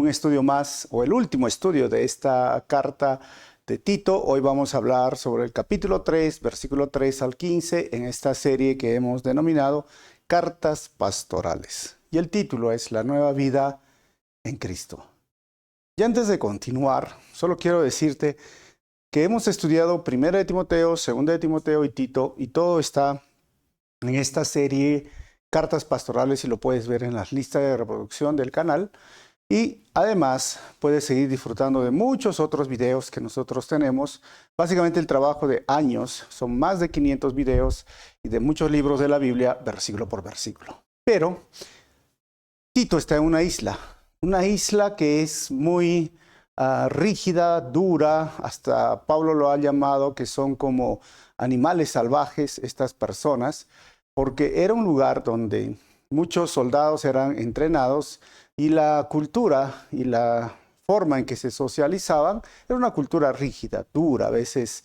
un estudio más, o el último estudio de esta carta de Tito. Hoy vamos a hablar sobre el capítulo 3, versículo 3 al 15, en esta serie que hemos denominado Cartas Pastorales. Y el título es La nueva vida en Cristo. Y antes de continuar, solo quiero decirte que hemos estudiado 1 de Timoteo, 2 de Timoteo y Tito, y todo está en esta serie Cartas Pastorales, y lo puedes ver en las listas de reproducción del canal. Y además puedes seguir disfrutando de muchos otros videos que nosotros tenemos. Básicamente el trabajo de años, son más de 500 videos y de muchos libros de la Biblia, versículo por versículo. Pero Tito está en una isla que es muy rígida, dura. Hasta Pablo lo ha llamado que son como animales salvajes estas personas, porque era un lugar donde muchos soldados eran entrenados y la cultura y la forma en que se socializaban era una cultura rígida, dura, a veces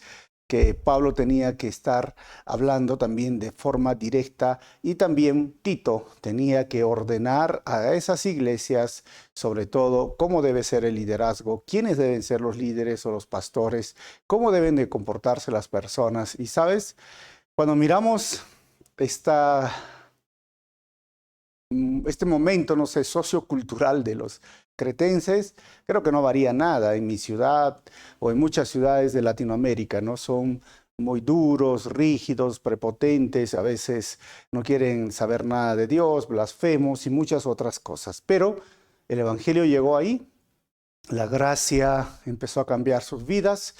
que Pablo tenía que estar hablando también de forma directa, y también Tito tenía que ordenar a esas iglesias, sobre todo, cómo debe ser el liderazgo, quiénes deben ser los líderes o los pastores, cómo deben de comportarse las personas. Y sabes, cuando miramos este momento, no sé, sociocultural de los cretenses, creo que no varía nada en mi ciudad o en muchas ciudades de Latinoamérica, ¿no? Son muy duros, rígidos, prepotentes, a veces no quieren saber nada de Dios, blasfemos y muchas otras cosas. Pero el evangelio llegó ahí, la gracia empezó a cambiar sus vidas,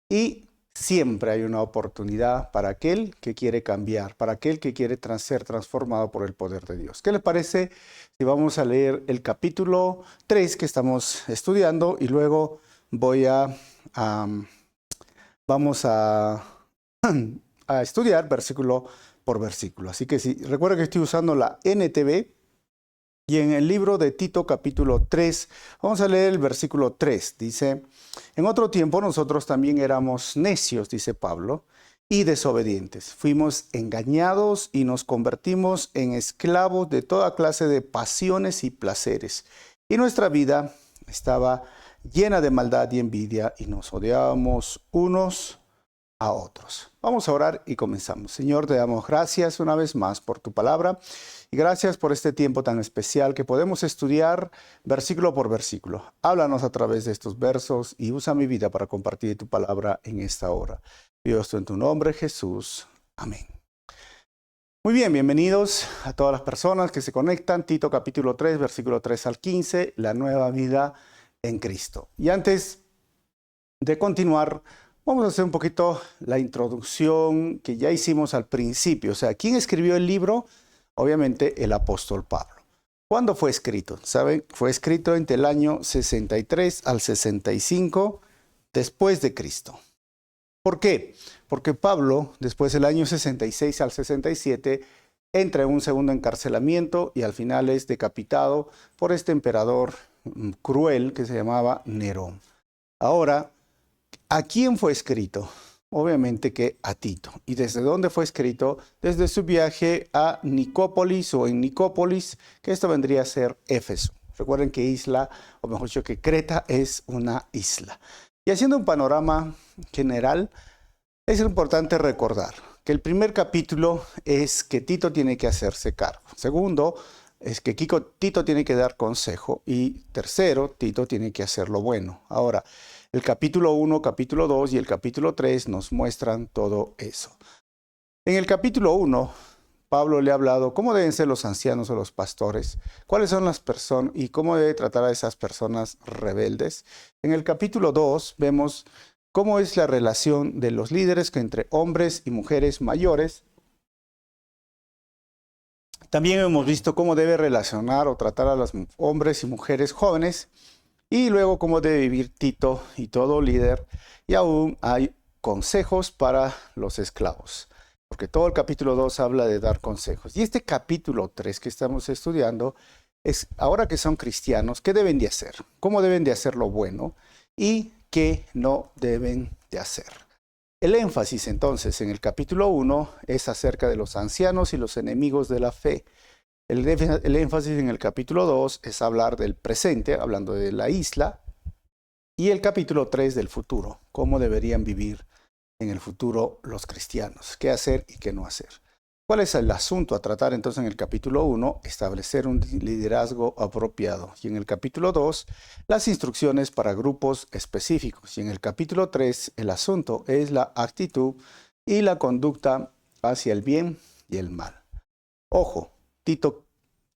y siempre hay una oportunidad para aquel que quiere cambiar, para aquel que quiere ser transformado por el poder de Dios. ¿Qué les parece si vamos a leer el capítulo 3 que estamos estudiando, y luego vamos a estudiar versículo por versículo? Así que recuerda que estoy usando la NTV, y en el libro de Tito capítulo 3, vamos a leer el versículo 3. Dice: en otro tiempo nosotros también éramos necios, dice Pablo, y desobedientes. Fuimos engañados y nos convertimos en esclavos de toda clase de pasiones y placeres. Y nuestra vida estaba llena de maldad y envidia, y nos odiábamos unos a otros. Vamos a orar y comenzamos. Señor, te damos gracias una vez más por tu palabra, y gracias por este tiempo tan especial que podemos estudiar versículo por versículo. Háblanos a través de estos versos y usa mi vida para compartir tu palabra en esta hora. Pido esto en tu nombre, Jesús. Amén. Muy bien, bienvenidos a todas las personas que se conectan. Tito capítulo 3, versículo 3 al 15, la nueva vida en Cristo. Y antes de continuar, vamos a hacer un poquito la introducción que ya hicimos al principio. O sea, ¿quién escribió el libro? Obviamente el apóstol Pablo. ¿Cuándo fue escrito? ¿Saben? Fue escrito entre el año 63 al 65 después de Cristo. ¿Por qué? Porque Pablo, después del año 66 al 67, entra en un segundo encarcelamiento y al final es decapitado por este emperador cruel que se llamaba Nerón. Ahora, ¿a quién fue escrito? Obviamente que a Tito. ¿Y desde dónde fue escrito? Desde su viaje a Nicópolis, o en Nicópolis, que esto vendría a ser Éfeso. Recuerden que isla, o mejor dicho, que Creta es una isla. Y haciendo un panorama general, es importante recordar que el primer capítulo es que Tito tiene que hacerse cargo. Segundo, es que Tito tiene que dar consejo. Y tercero, Tito tiene que hacer lo bueno. Ahora, el capítulo 1, capítulo 2 y el capítulo 3 nos muestran todo eso. En el capítulo 1, Pablo le ha hablado cómo deben ser los ancianos o los pastores, cuáles son las personas y cómo debe tratar a esas personas rebeldes. En el capítulo 2 vemos cómo es la relación de los líderes entre hombres y mujeres mayores. También hemos visto cómo debe relacionar o tratar a los hombres y mujeres jóvenes, y luego cómo debe vivir Tito y todo líder. Y aún hay consejos para los esclavos, porque todo el capítulo 2 habla de dar consejos. Y este capítulo 3 que estamos estudiando es, ahora que son cristianos, ¿qué deben de hacer? ¿Cómo deben de hacer lo bueno? ¿Y qué no deben de hacer? El énfasis entonces en el capítulo 1 es acerca de los ancianos y los enemigos de la fe. El énfasis en el capítulo 2 es hablar del presente, hablando de la isla, y el capítulo 3 del futuro, cómo deberían vivir en el futuro los cristianos, qué hacer y qué no hacer. ¿Cuál es el asunto a tratar entonces en el capítulo 1? Establecer un liderazgo apropiado. Y en el capítulo 2, las instrucciones para grupos específicos. Y en el capítulo 3, el asunto es la actitud y la conducta hacia el bien y el mal. Ojo, Tito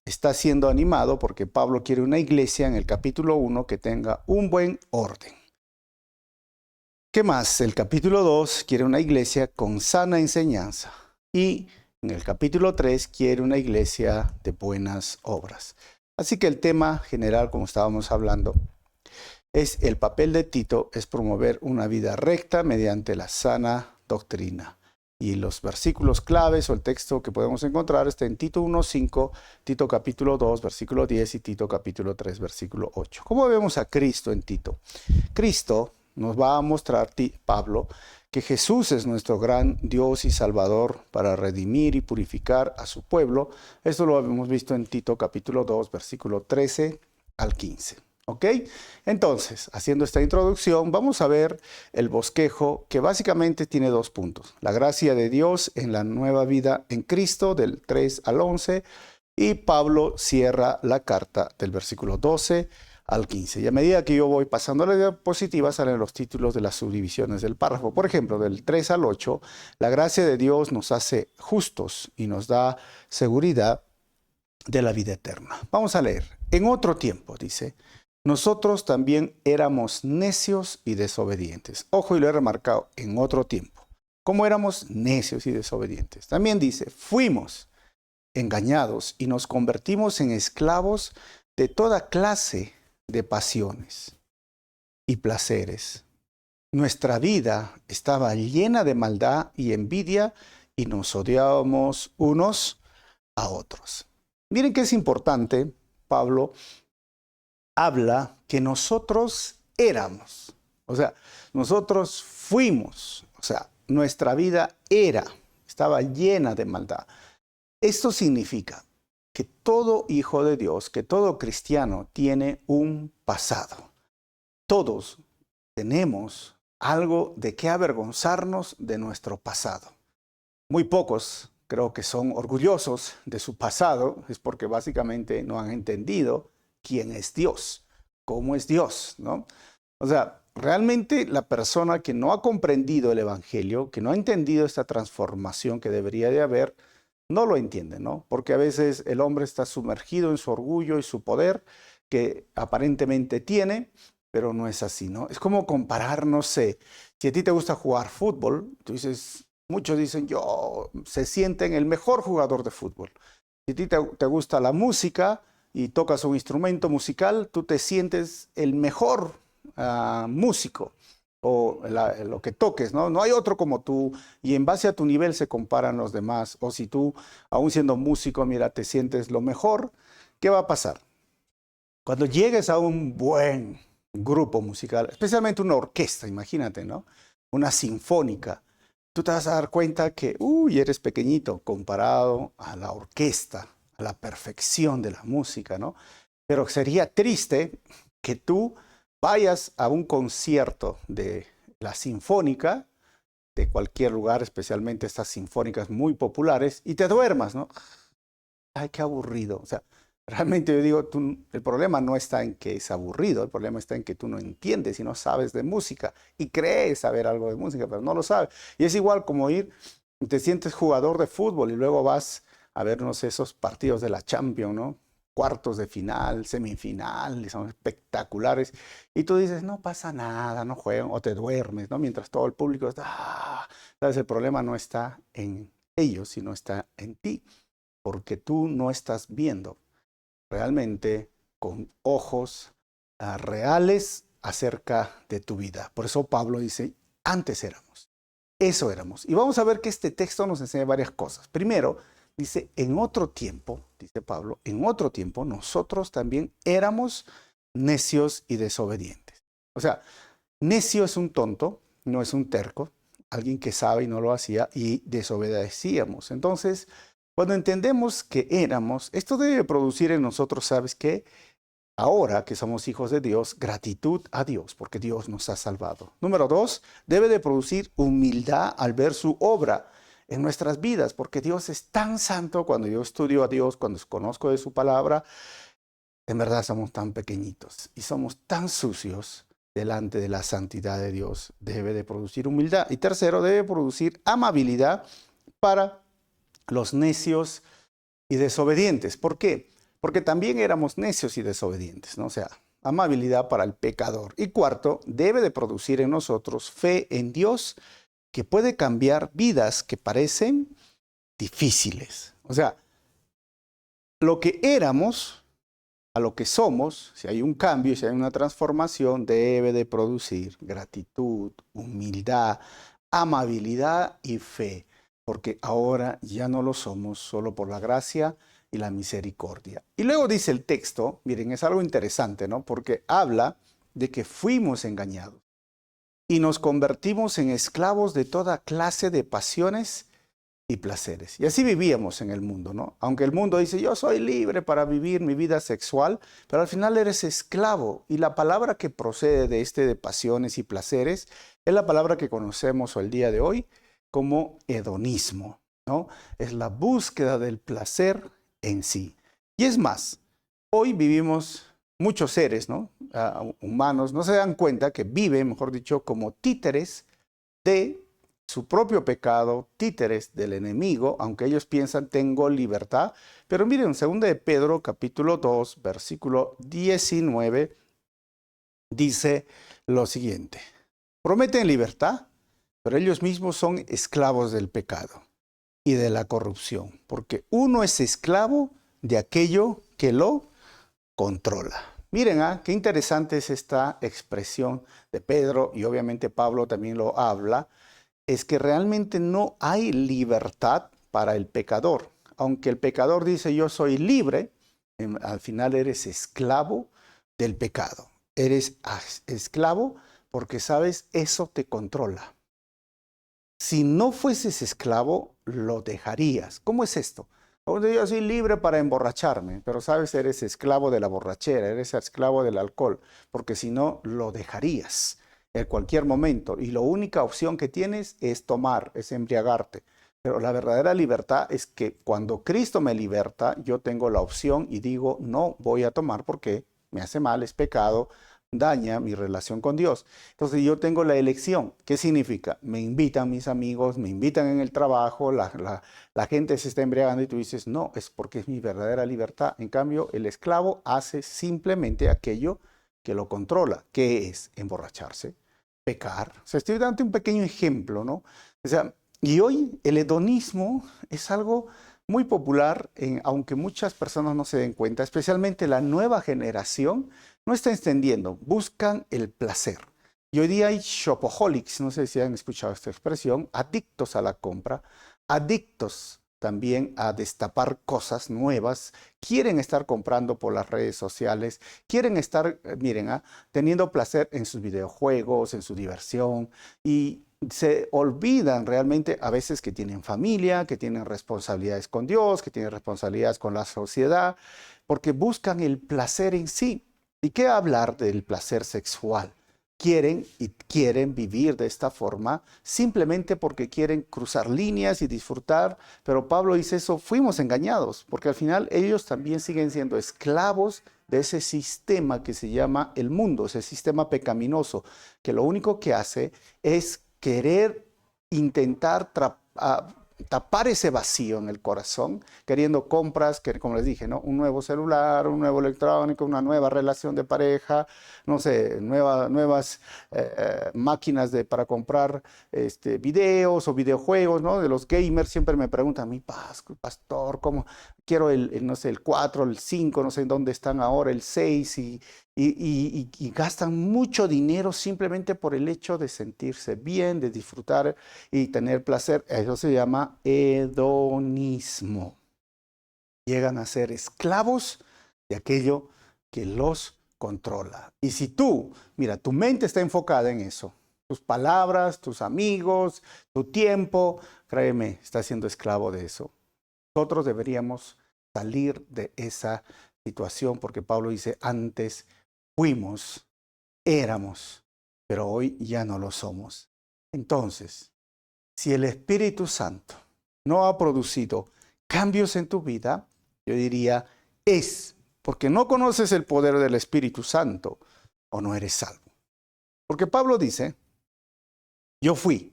está siendo animado porque Pablo quiere una iglesia en el capítulo 1 que tenga un buen orden. ¿Qué más? El capítulo 2 quiere una iglesia con sana enseñanza y en el capítulo 3 quiere una iglesia de buenas obras. Así que el tema general, como estábamos hablando, es el papel de Tito es promover una vida recta mediante la sana doctrina. Y los versículos claves o el texto que podemos encontrar está en Tito 1:5, Tito capítulo 2, versículo 10 y Tito capítulo 3, versículo 8. ¿Cómo vemos a Cristo en Tito? Cristo nos va a mostrar, Pablo, que Jesús es nuestro gran Dios y Salvador para redimir y purificar a su pueblo. Esto lo hemos visto en Tito capítulo 2, versículo 13 al 15. ¿Ok? Entonces, haciendo esta introducción, vamos a ver el bosquejo que básicamente tiene 2 puntos. La gracia de Dios en la nueva vida en Cristo, del 3 al 11, y Pablo cierra la carta del versículo 12 al 15. Y a medida que yo voy pasando la diapositiva, salen los títulos de las subdivisiones del párrafo. Por ejemplo, del 3 al 8, la gracia de Dios nos hace justos y nos da seguridad de la vida eterna. Vamos a leer. En otro tiempo, dice, nosotros también éramos necios y desobedientes. Ojo, y lo he remarcado, en otro tiempo. ¿Cómo éramos necios y desobedientes? También dice, fuimos engañados y nos convertimos en esclavos de toda clase de pasiones y placeres. Nuestra vida estaba llena de maldad y envidia y nos odiábamos unos a otros. Miren que es importante, Pablo habla que nosotros éramos, o sea, nosotros fuimos, o sea, nuestra vida estaba llena de maldad. Esto significa que todo hijo de Dios, que todo cristiano tiene un pasado. Todos tenemos algo de qué avergonzarnos de nuestro pasado. Muy pocos creo que son orgullosos de su pasado, es porque básicamente no han entendido quién es Dios, cómo es Dios, ¿no? O sea, realmente la persona que no ha comprendido el Evangelio, que no ha entendido esta transformación que debería de haber, no lo entiende, ¿no? Porque a veces el hombre está sumergido en su orgullo y su poder que aparentemente tiene, pero no es así, ¿no? Es como comparar, no sé, si a ti te gusta jugar fútbol, tú dices, muchos dicen, yo se sienten el mejor jugador de fútbol. Si a ti te gusta la música y tocas un instrumento musical, tú te sientes el mejor músico o lo que toques, ¿no? No hay otro como tú y en base a tu nivel se comparan los demás. O si tú, aún siendo músico, mira, te sientes lo mejor, ¿qué va a pasar? Cuando llegues a un buen grupo musical, especialmente una orquesta, imagínate, ¿no? Una sinfónica, tú te vas a dar cuenta que, eres pequeñito comparado a la orquesta, a la perfección de la música, ¿no? Pero sería triste que tú vayas a un concierto de la sinfónica, de cualquier lugar, especialmente estas sinfónicas muy populares, y te duermas, ¿no? Ay, qué aburrido. O sea, realmente yo digo, el problema no está en que es aburrido, el problema está en que tú no entiendes y no sabes de música y crees saber algo de música, pero no lo sabes. Y es igual como te sientes jugador de fútbol y luego vas a ver, no sé, esos partidos de la Champions, ¿no? Cuartos de final, semifinal, son espectaculares. Y tú dices, no pasa nada, no juegan, o te duermes, ¿no? Mientras todo el público está, ¿sabes? El problema no está en ellos, sino está en ti, porque tú no estás viendo realmente con ojos reales acerca de tu vida. Por eso Pablo dice, antes éramos, eso éramos. Y vamos a ver que este texto nos enseña varias cosas. Primero, dice, en otro tiempo, dice Pablo, en otro tiempo nosotros también éramos necios y desobedientes. O sea, necio es un tonto, no es un terco, alguien que sabe y no lo hacía y desobedecíamos. Entonces, Cuando entendemos que éramos, esto debe producir en nosotros, ¿sabes qué? Ahora que somos hijos de Dios, gratitud a Dios, porque Dios nos ha salvado. Número 2, debe de producir humildad al ver su obra en nuestras vidas, porque Dios es tan santo. Cuando yo estudio a Dios, cuando conozco de su palabra, en verdad somos tan pequeñitos y somos tan sucios delante de la santidad de Dios. Debe de producir humildad. Y tercero, debe producir amabilidad para los necios y desobedientes. ¿Por qué? Porque también éramos necios y desobedientes, ¿no? O sea, amabilidad para el pecador. Y cuarto, debe de producir en nosotros fe en Dios que puede cambiar vidas que parecen difíciles. O sea, lo que éramos a lo que somos, si hay un cambio, si hay una transformación, debe de producir gratitud, humildad, amabilidad y fe, porque ahora ya no lo somos solo por la gracia y la misericordia. Y luego dice el texto, miren, es algo interesante, ¿no? Porque habla de que fuimos engañados y nos convertimos en esclavos de toda clase de pasiones y placeres. Y así vivíamos en el mundo, ¿no? Aunque el mundo dice, yo soy libre para vivir mi vida sexual, pero al final eres esclavo. Y la palabra que procede de pasiones y placeres es la palabra que conocemos el día de hoy como hedonismo, ¿no? Es la búsqueda del placer en sí. Y es más, hoy vivimos muchos seres, ¿no? Humanos, no se dan cuenta que viven, mejor dicho, como títeres de su propio pecado, títeres del enemigo, aunque ellos piensan tengo libertad. Pero miren, 2 de Pedro, capítulo 2, versículo 19, dice lo siguiente: prometen libertad, pero ellos mismos son esclavos del pecado y de la corrupción, porque uno es esclavo de aquello que lo controla. Miren, qué interesante es esta expresión de Pedro, y obviamente Pablo también lo habla. Es que realmente no hay libertad para el pecador. Aunque el pecador dice yo soy libre, al final eres esclavo del pecado. Eres esclavo porque sabes, eso te controla. Si no fueses esclavo, lo dejarías. ¿Cómo es esto? Yo soy libre para emborracharme, pero sabes, eres esclavo de la borrachera, eres esclavo del alcohol, porque si no, lo dejarías en cualquier momento. Y la única opción que tienes es tomar, es embriagarte. Pero la verdadera libertad es que cuando Cristo me liberta, yo tengo la opción y digo, no voy a tomar porque me hace mal, es pecado, daña mi relación con Dios. Entonces yo tengo la elección. ¿Qué significa? Me invitan mis amigos, me invitan en el trabajo, la gente se está embriagando y tú dices, no, es porque es mi verdadera libertad. En cambio, el esclavo hace simplemente aquello que lo controla, que es emborracharse, pecar. O sea, estoy dando un pequeño ejemplo, ¿no? O sea, y hoy el hedonismo es algo muy popular, aunque muchas personas no se den cuenta, especialmente la nueva generación no está entendiendo, buscan el placer. Y hoy día hay shopaholics, no sé si han escuchado esta expresión, adictos a la compra, adictos también a destapar cosas nuevas, quieren estar comprando por las redes sociales, quieren estar, miren, teniendo placer en sus videojuegos, en su diversión, y se olvidan realmente a veces que tienen familia, que tienen responsabilidades con Dios, que tienen responsabilidades con la sociedad, porque buscan el placer en sí. ¿Y qué hablar del placer sexual? Quieren vivir de esta forma simplemente porque quieren cruzar líneas y disfrutar, pero Pablo dice eso, fuimos engañados, porque al final ellos también siguen siendo esclavos de ese sistema que se llama el mundo, ese sistema pecaminoso, que lo único que hace es querer intentar tapar ese vacío en el corazón, queriendo compras, que como les dije, ¿no? Un nuevo celular, un nuevo electrónico, una nueva relación de pareja, no sé, nuevas máquinas para comprar videos o videojuegos, ¿no? De los gamers siempre me preguntan, mi pastor, ¿cómo? Quiero no sé, el 4, el 5, no sé en dónde están ahora, el 6, y gastan mucho dinero simplemente por el hecho de sentirse bien, de disfrutar y tener placer. Eso se llama hedonismo. Llegan a ser esclavos de aquello que los controla. Y si tú, mira, tu mente está enfocada en eso, tus palabras, tus amigos, tu tiempo, créeme, estás siendo esclavo de eso. nosotros deberíamos salir de esa situación, porque Pablo dice, antes fuimos, éramos, pero hoy ya no lo somos. Entonces, si el Espíritu Santo no ha producido cambios en tu vida, yo diría, es porque no conoces el poder del Espíritu Santo o no eres salvo. Porque Pablo dice, yo fuimos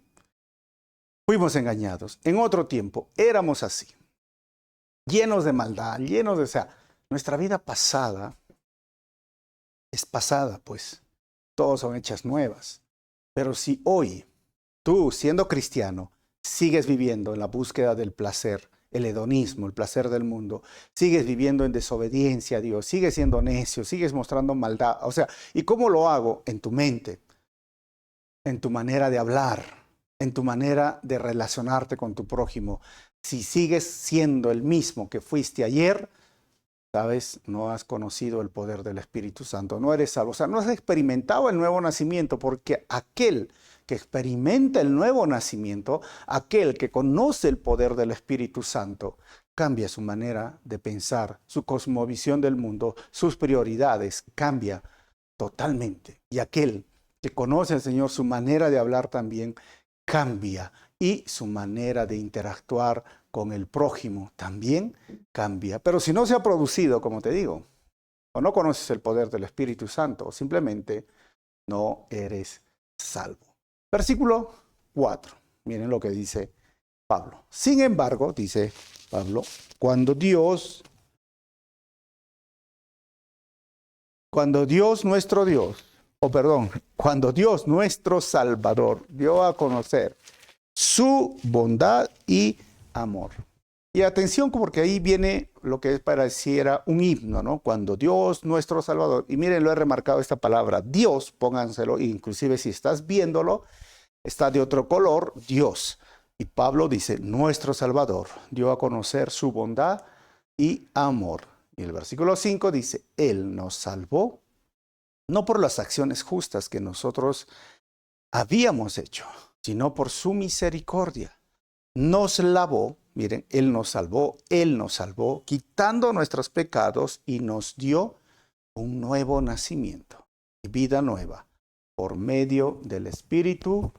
engañados. En otro tiempo éramos así, llenos de maldad, llenos de... O sea, nuestra vida pasada es pasada, pues. Todos son hechas nuevas. Pero si hoy, tú, siendo cristiano, sigues viviendo en la búsqueda del placer, el hedonismo, el placer del mundo, sigues viviendo en desobediencia a Dios, sigues siendo necio, sigues mostrando maldad. O sea, ¿y cómo lo hago? En tu mente, en tu manera de hablar, en tu manera de relacionarte con tu prójimo. Si sigues siendo el mismo que fuiste ayer, sabes, no has conocido el poder del Espíritu Santo, no eres salvo. O sea, no has experimentado el nuevo nacimiento, porque aquel que experimenta el nuevo nacimiento, aquel que conoce el poder del Espíritu Santo, cambia su manera de pensar, su cosmovisión del mundo, sus prioridades, cambia totalmente. Y aquel que conoce al Señor, su manera de hablar también cambia, y su manera de interactuar con el prójimo también cambia. Pero si no se ha producido, como te digo, o no conoces el poder del Espíritu Santo, o simplemente no eres salvo. Versículo 4. Miren lo que dice Pablo. Sin embargo, dice Pablo, cuando Dios nuestro Dios, cuando Dios nuestro Salvador dio a conocer su bondad y amor. Y atención, porque ahí viene lo que pareciera un himno, ¿no? Cuando Dios nuestro Salvador, y miren, lo he remarcado esta palabra, Dios, pónganselo, inclusive si estás viéndolo, está de otro color, Dios. Y Pablo dice, nuestro Salvador dio a conocer su bondad y amor. Y el versículo 5 dice, Él nos salvó, no por las acciones justas que nosotros habíamos hecho, sino por su misericordia. Nos lavó, miren, Él nos salvó, quitando nuestros pecados y nos dio un nuevo nacimiento y vida nueva por medio del Espíritu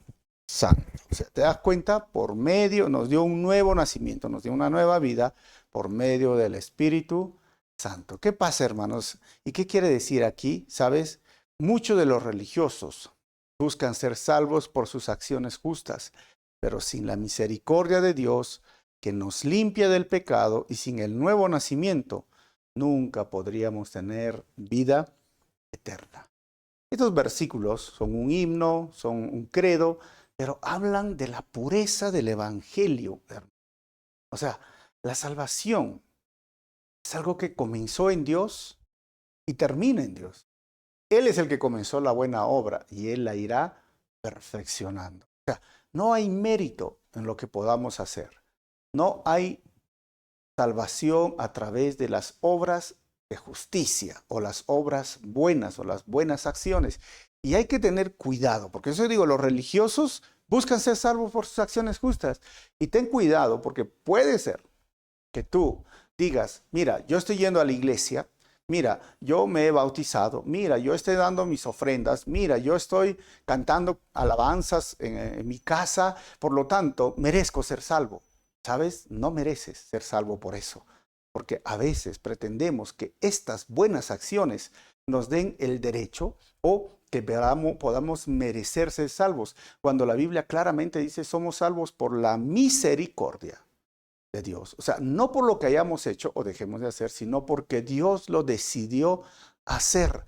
Santo. O sea, ¿te das cuenta? Por medio, nos dio un nuevo nacimiento, nos dio una nueva vida por medio del Espíritu Santo. ¿Qué pasa, hermanos? ¿Y qué quiere decir aquí? ¿Sabes? Muchos de los religiosos buscan ser salvos por sus acciones justas, pero sin la misericordia de Dios que nos limpia del pecado y sin el nuevo nacimiento, nunca podríamos tener vida eterna. Estos versículos son un himno, son un credo, pero hablan de la pureza del Evangelio. O sea, la salvación es algo que comenzó en Dios y termina en Dios. Él es el que comenzó la buena obra y Él la irá perfeccionando. O sea, no hay mérito en lo que podamos hacer. No hay salvación a través de las obras de justicia o las obras buenas o las buenas acciones. Y hay que tener cuidado, porque eso digo, los religiosos buscan ser salvos por sus acciones justas. Y ten cuidado, porque puede ser que tú digas, mira, yo estoy yendo a la iglesia, mira, yo me he bautizado, mira, yo estoy dando mis ofrendas, mira, yo estoy cantando alabanzas en mi casa, por lo tanto, merezco ser salvo. ¿Sabes? No mereces ser salvo por eso, porque a veces pretendemos que estas buenas acciones nos den el derecho o que podamos merecer ser salvos, cuando la Biblia claramente dice somos salvos por la misericordia de Dios. O sea, no por lo que hayamos hecho o dejemos de hacer, sino porque Dios lo decidió hacer.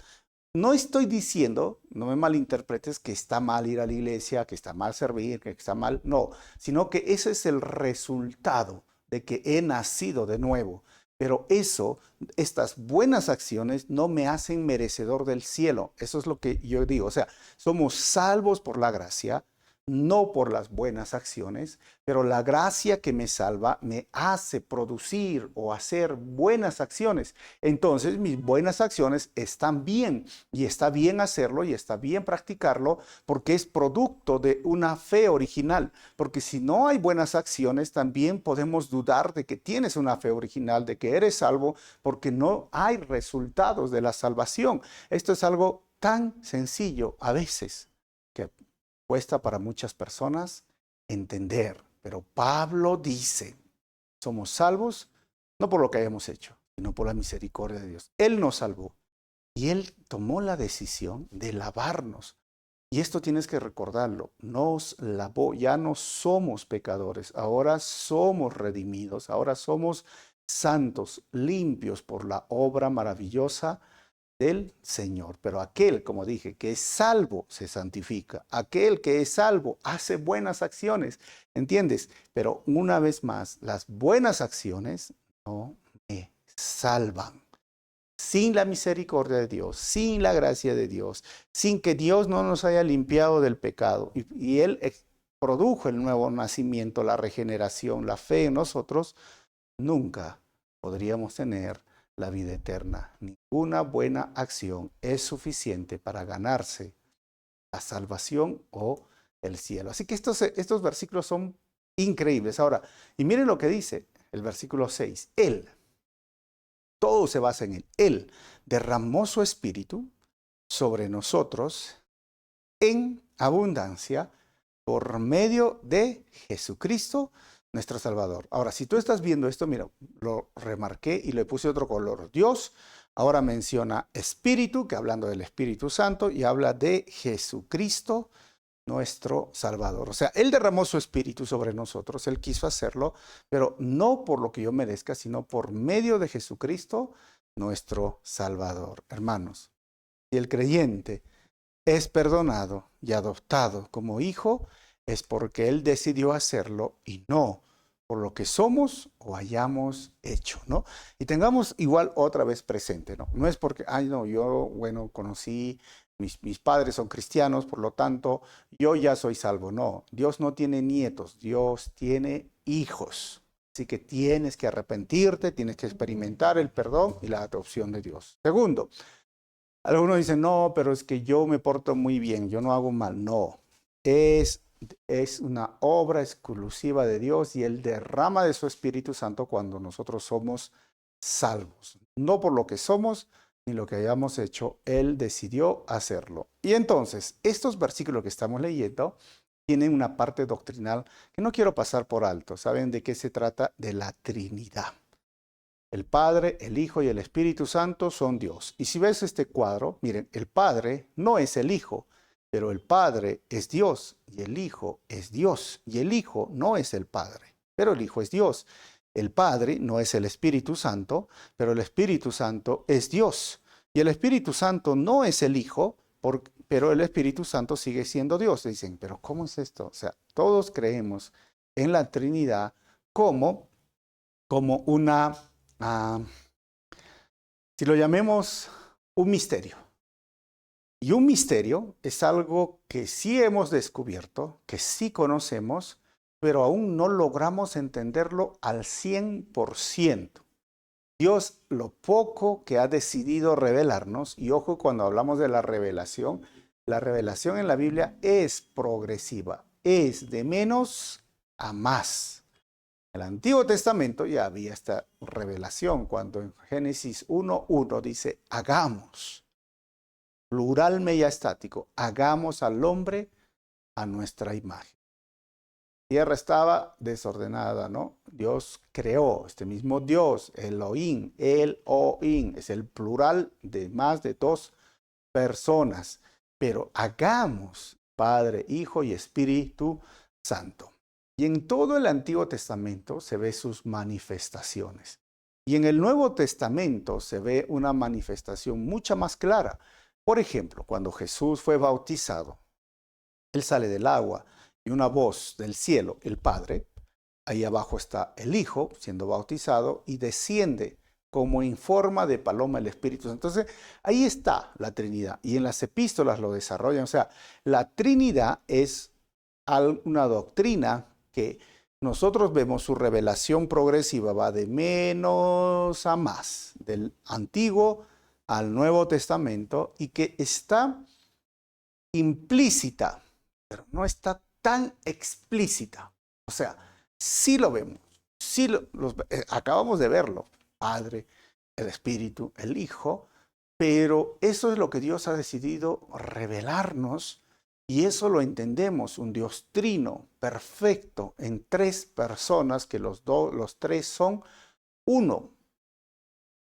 No estoy diciendo, no me malinterpretes, que está mal ir a la iglesia, que está mal servir, que está mal, no, sino que ese es el resultado de que he nacido de nuevo. Pero estas buenas acciones no me hacen merecedor del cielo. Eso es lo que yo digo. O sea, somos salvos por la gracia, no por las buenas acciones, pero la gracia que me salva me hace producir o hacer buenas acciones. Entonces mis buenas acciones están bien y está bien hacerlo y está bien practicarlo porque es producto de una fe original. Porque si no hay buenas acciones, también podemos dudar de que tienes una fe original, de que eres salvo, porque no hay resultados de la salvación. Esto es algo tan sencillo a veces que cuesta para muchas personas entender. Pero Pablo dice, somos salvos no por lo que hayamos hecho, sino por la misericordia de Dios. Él nos salvó y Él tomó la decisión de lavarnos. Y esto tienes que recordarlo, nos lavó, ya no somos pecadores, ahora somos redimidos, ahora somos santos, limpios por la obra maravillosa del Señor. Pero aquel, como dije, que es salvo, se santifica. Aquel que es salvo hace buenas acciones, ¿entiendes? Pero una vez más, las buenas acciones no me salvan. Sin la misericordia de Dios, sin la gracia de Dios, sin que Dios no nos haya limpiado del pecado y Él produjo el nuevo nacimiento, la regeneración, la fe en nosotros, nunca podríamos tener la vida eterna. Ninguna buena acción es suficiente para ganarse la salvación o el cielo. Así que estos versículos son increíbles. Ahora, y miren lo que dice el versículo 6. Él, todo se basa en Él. Él derramó su espíritu sobre nosotros en abundancia por medio de Jesucristo, nuestro Salvador. Ahora, si tú estás viendo esto, mira, lo remarqué y le puse otro color. Dios ahora menciona Espíritu, que hablando del Espíritu Santo, y habla de Jesucristo, nuestro Salvador. O sea, Él derramó su Espíritu sobre nosotros, Él quiso hacerlo, pero no por lo que yo merezca, sino por medio de Jesucristo, nuestro Salvador. Hermanos, si el creyente es perdonado y adoptado como hijo, es porque Él decidió hacerlo y no por lo que somos o hayamos hecho, ¿no? Y tengamos igual otra vez presente, ¿no? No es porque, ay, no, yo, bueno, conocí, mis padres son cristianos, por lo tanto, yo ya soy salvo. No, Dios no tiene nietos, Dios tiene hijos. Así que tienes que arrepentirte, tienes que experimentar el perdón y la adopción de Dios. Segundo, algunos dicen, no, pero es que yo me porto muy bien, yo no hago mal. No, es una obra exclusiva de Dios y Él derrama de su Espíritu Santo cuando nosotros somos salvos. No por lo que somos ni lo que hayamos hecho, Él decidió hacerlo. Y entonces, estos versículos que estamos leyendo tienen una parte doctrinal que no quiero pasar por alto. ¿Saben de qué se trata? De la Trinidad. El Padre, el Hijo y el Espíritu Santo son Dios. Y si ves este cuadro, miren, el Padre no es el Hijo, pero el Padre es Dios y el Hijo es Dios. Y el Hijo no es el Padre, pero el Hijo es Dios. El Padre no es el Espíritu Santo, pero el Espíritu Santo es Dios. Y el Espíritu Santo no es el Hijo, pero el Espíritu Santo sigue siendo Dios. Dicen, pero ¿cómo es esto? O sea, todos creemos en la Trinidad como una si lo llamemos un misterio. Y un misterio es algo que sí hemos descubierto, que sí conocemos, pero aún no logramos entenderlo al 100%. Dios, lo poco que ha decidido revelarnos, y ojo cuando hablamos de la revelación en la Biblia es progresiva, es de menos a más. En el Antiguo Testamento ya había esta revelación cuando en Génesis 1:1 dice, hagamos, plural media estático, hagamos al hombre a nuestra imagen. La tierra estaba desordenada, ¿no? Dios creó, este mismo Dios, Elohim, es el plural de más de dos personas, pero hagamos Padre, Hijo y Espíritu Santo. Y en todo el Antiguo Testamento se ve sus manifestaciones. Y en el Nuevo Testamento se ve una manifestación mucha más clara. Por ejemplo, cuando Jesús fue bautizado, Él sale del agua y una voz del cielo, el Padre, ahí abajo está el Hijo siendo bautizado y desciende como en forma de paloma el Espíritu. Entonces, ahí está la Trinidad. Y en las epístolas lo desarrollan. O sea, la Trinidad es una doctrina que nosotros vemos su revelación progresiva, va de menos a más, del Antiguo al Nuevo Testamento, y que está implícita, pero no está tan explícita. O sea, sí lo vemos, sí acabamos de verlo, Padre, el Espíritu, el Hijo, pero eso es lo que Dios ha decidido revelarnos y eso lo entendemos, un Dios trino, perfecto, en tres personas, que los tres son uno.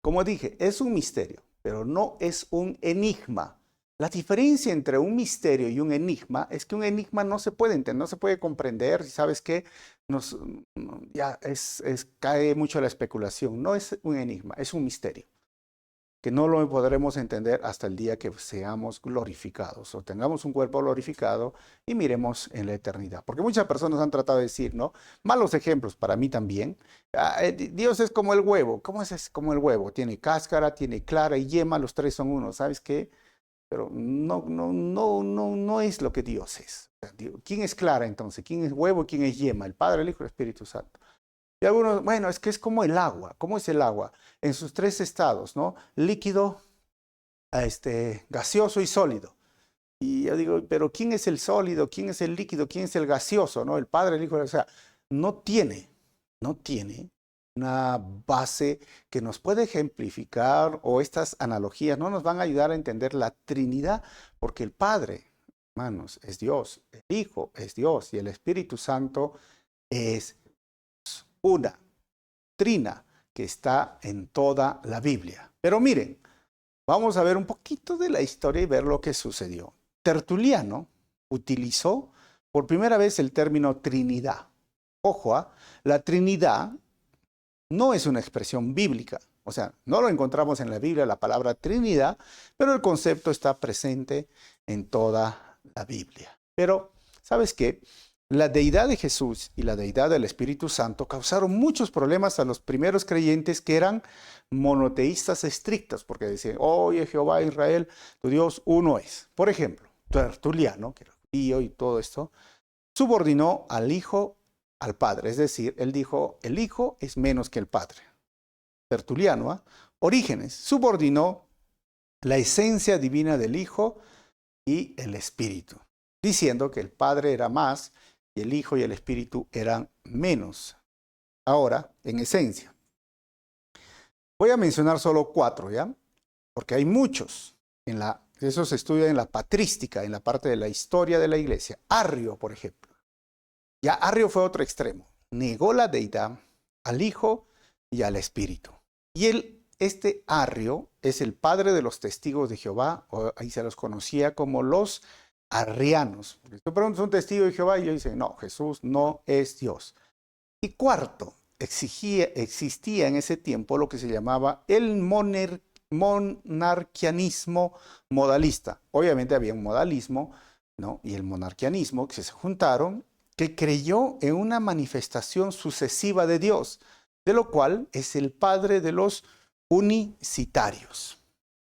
Como dije, es un misterio, pero no es un enigma. La diferencia entre un misterio y un enigma es que un enigma no se puede entender, no se puede comprender. ¿Sabes qué? Ya cae mucho la especulación. No es un enigma, es un misterio que no lo podremos entender hasta el día que seamos glorificados o tengamos un cuerpo glorificado y miremos en la eternidad. Porque muchas personas han tratado de decir, ¿no? Malos ejemplos para mí también. Dios es como el huevo. ¿Cómo es como el huevo? Tiene cáscara, tiene clara y yema, los tres son uno. ¿Sabes qué? Pero no es lo que Dios es. ¿Quién es clara entonces? ¿Quién es huevo y quién es yema? El Padre, el Hijo y el Espíritu Santo. Y algunos, bueno, es que es como el agua. ¿Cómo es el agua? En sus tres estados, ¿no? Líquido, gaseoso y sólido. Y yo digo, pero ¿quién es el sólido? ¿Quién es el líquido? ¿Quién es el gaseoso? ¿No? El Padre, el Hijo, o sea, no tiene una base que nos puede ejemplificar, o estas analogías no nos van a ayudar a entender la Trinidad, porque el Padre, hermanos, es Dios, el Hijo es Dios y el Espíritu Santo es una trina que está en toda la Biblia. Pero miren, vamos a ver un poquito de la historia y ver lo que sucedió. Tertuliano utilizó por primera vez el término Trinidad. Ojo, la Trinidad no es una expresión bíblica. O sea, no lo encontramos en la Biblia, la palabra Trinidad, pero el concepto está presente en toda la Biblia. Pero, ¿sabes qué? La deidad de Jesús y la deidad del Espíritu Santo causaron muchos problemas a los primeros creyentes que eran monoteístas estrictos, porque decían, oye Jehová Israel, tu Dios uno es. Por ejemplo, Tertuliano, que era judío y todo esto, subordinó al Hijo al Padre, es decir, él dijo, el Hijo es menos que el Padre. Tertuliano, Orígenes, subordinó la esencia divina del Hijo y el Espíritu, diciendo que el Padre era más y el Hijo y el Espíritu eran menos. Ahora, en esencia. Voy a mencionar solo 4, ¿ya? Porque hay muchos. Eso se estudia en la patrística, en la parte de la historia de la iglesia. Arrio, por ejemplo. Ya Arrio fue otro extremo. Negó la deidad al Hijo y al Espíritu. Y este Arrio es el padre de los testigos de Jehová, o ahí se los conocía como los arrianos. Porque tú preguntas un testigo de Jehová y ellos dicen, no, Jesús no es Dios. Y cuarto, existía en ese tiempo lo que se llamaba el monarquianismo modalista. Obviamente había un modalismo, ¿no? Y el monarquianismo, que se juntaron, que creyó en una manifestación sucesiva de Dios, de lo cual es el padre de los unicitarios,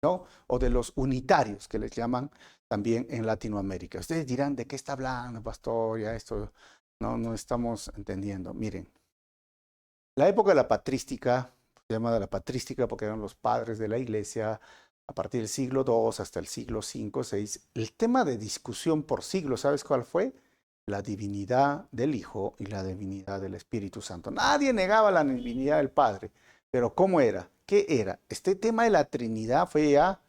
¿no? O de los unitarios, que les llaman también en Latinoamérica. Ustedes dirán, ¿de qué está hablando, pastor? Ya esto no estamos entendiendo. Miren, la época de la patrística, se llama la patrística porque eran los padres de la iglesia, a partir del siglo II hasta el siglo V, VI, el tema de discusión por siglos, ¿sabes cuál fue? La divinidad del Hijo y la divinidad del Espíritu Santo. Nadie negaba la divinidad del Padre, pero ¿cómo era? ¿Qué era? Este tema de la Trinidad fue ya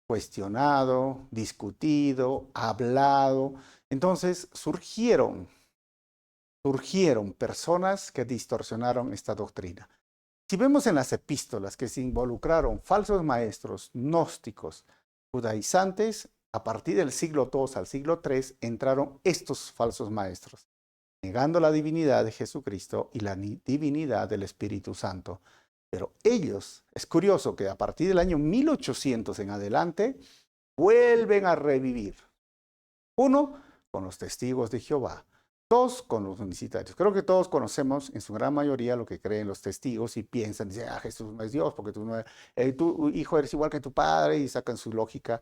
cuestionado, discutido, hablado. Entonces surgieron personas que distorsionaron esta doctrina. Si vemos en las epístolas que se involucraron falsos maestros gnósticos, judaizantes, a partir del siglo II al siglo III entraron estos falsos maestros, negando la divinidad de Jesucristo y la divinidad del Espíritu Santo. Pero ellos, es curioso que a partir del año 1800 en adelante, vuelven a revivir. Uno, con los testigos de Jehová. Dos, con los unicitarios. Creo que todos conocemos en su gran mayoría lo que creen los testigos y piensan, dicen, Jesús no es Dios, porque tu hijo eres igual que tu padre, y sacan su lógica.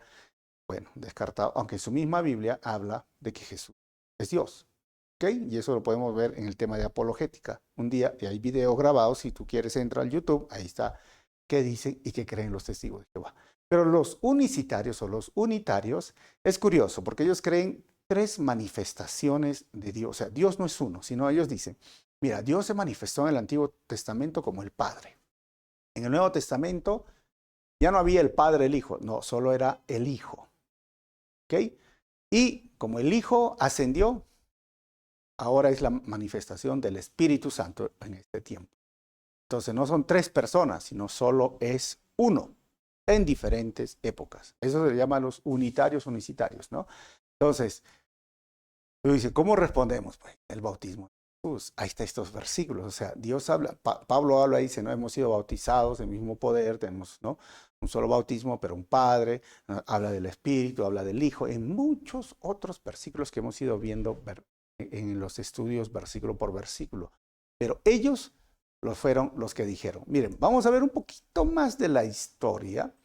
Bueno, descartado, aunque su misma Biblia habla de que Jesús es Dios. ¿ok? Y eso lo podemos ver en el tema de apologética. Un día, y hay videos grabados, si tú quieres entrar al YouTube, ahí está, qué dicen y qué creen los testigos de Jehová. Pero los unicitarios o los unitarios, es curioso, porque ellos creen tres manifestaciones de Dios. O sea, Dios no es uno, sino ellos dicen, mira, Dios se manifestó en el Antiguo Testamento como el Padre. En el Nuevo Testamento ya no había el Padre, el Hijo, no, solo era el Hijo. ¿Ok? Y como el Hijo ascendió, ahora es la manifestación del Espíritu Santo en este tiempo. Entonces no son tres personas, sino solo es uno en diferentes épocas. Eso se llama los unitarios, unicitarios, ¿no? Entonces, tú dices, ¿cómo respondemos? Pues el bautismo de Jesús. Ahí está estos versículos. O sea, Dios habla, Pablo habla y dice, no hemos sido bautizados en el mismo poder, tenemos, ¿no?, un solo bautismo, pero un Padre, ¿no? Habla del Espíritu, habla del Hijo, en muchos otros versículos que hemos ido viendo en los estudios versículo por versículo. Pero ellos fueron los que dijeron, miren, vamos a ver un poquito más de la historia,